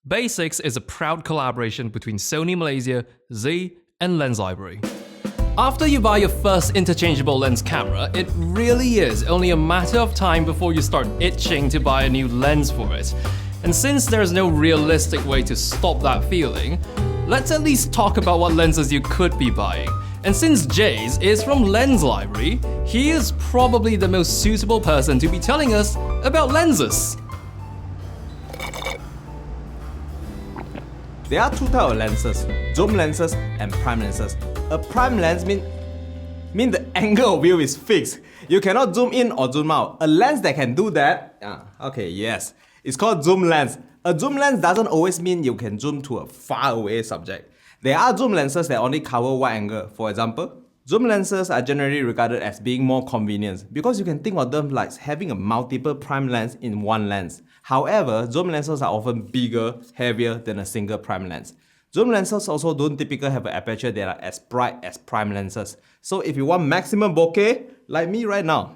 Basics is a proud collaboration between Sony Malaysia, Z, and Lens Library. After you buy your first interchangeable lens camera, it really is only a matter of time before you start itching to buy a new lens for it. And since there's no realistic way to stop that feeling, let's at least talk about what lenses you could be buying. And since Jays is from Lens Library, he is probably the most suitable person to be telling us about lenses. There are two types of lenses, zoom lenses and prime lenses. A prime lens mean the angle of view is fixed. You cannot zoom in or zoom out. A lens that can do that, it's called zoom lens. A zoom lens doesn't always mean you can zoom to a far away subject. There are zoom lenses that only cover wide angle. For example, zoom lenses are generally regarded as being more convenient because you can think of them like having a multiple prime lens in one lens. However, zoom lenses are often bigger, heavier than a single prime lens. Zoom lenses also don't typically have an aperture that are as bright as prime lenses. So if you want maximum bokeh, like me right now,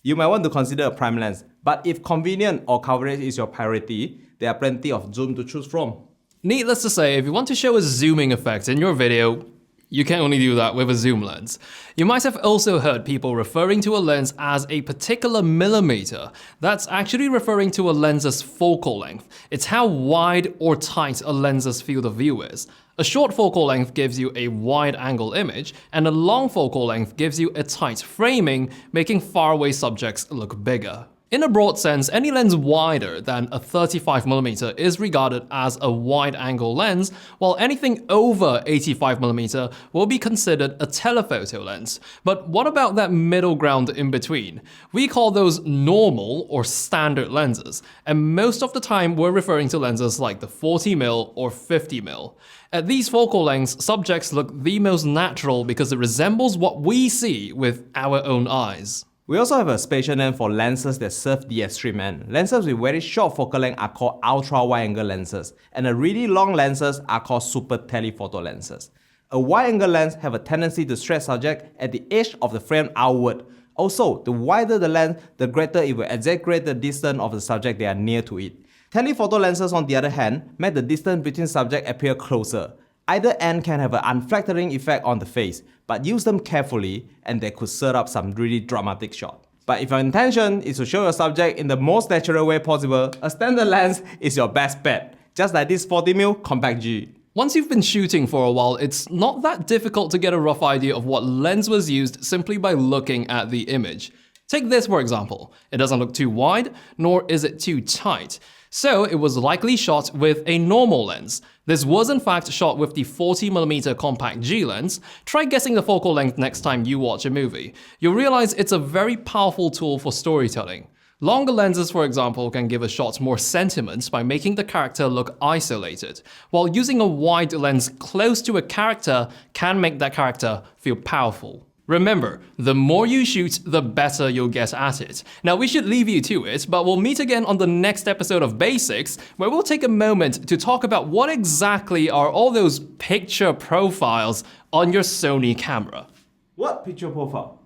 you might want to consider a prime lens. But if convenient or coverage is your priority, there are plenty of zoom to choose from. Needless to say, if you want to show a zooming effect in your video, you can only do that with a zoom lens. You might have also heard people referring to a lens as a particular millimeter. That's actually referring to a lens's focal length. It's how wide or tight a lens's field of view is. A short focal length gives you a wide-angle image, and a long focal length gives you a tight framing, making faraway subjects look bigger. In a broad sense, any lens wider than a 35mm is regarded as a wide-angle lens, while anything over 85mm will be considered a telephoto lens. But what about that middle ground in between? We call those normal or standard lenses, and most of the time we're referring to lenses like the 40mm or 50mm. At these focal lengths, subjects look the most natural because it resembles what we see with our own eyes. We also have a spatial lens for lenses that serve the extreme end. Lenses with very short focal length are called ultra-wide-angle lenses, and the really long lenses are called super telephoto lenses. A wide-angle lens have a tendency to stretch subject at the edge of the frame outward. Also, the wider the lens, the greater it will exaggerate the distance of the subject they are near to it. Telephoto lenses, on the other hand, make the distance between subjects appear closer. Either end can have an unflattering effect on the face, but use them carefully and they could set up some really dramatic shot. But if your intention is to show your subject in the most natural way possible, a standard lens is your best bet, just like this 40mm Compact G. Once you've been shooting for a while, it's not that difficult to get a rough idea of what lens was used simply by looking at the image. Take this for example. It doesn't look too wide, nor is it too tight. So it was likely shot with a normal lens. This was in fact shot with the 40mm Compact G lens. Try guessing the focal length next time you watch a movie. You'll realize it's a very powerful tool for storytelling. Longer lenses, for example, can give a shot more sentiment by making the character look isolated, while using a wide lens close to a character can make that character feel powerful. Remember, the more you shoot, the better you'll get at it. Now we should leave you to it, but we'll meet again on the next episode of Basics, where we'll take a moment to talk about what exactly are all those picture profiles on your Sony camera. What picture profile?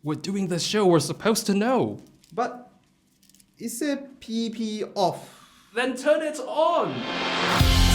We're doing the show, we're supposed to know. But it said PP off. Then turn it on!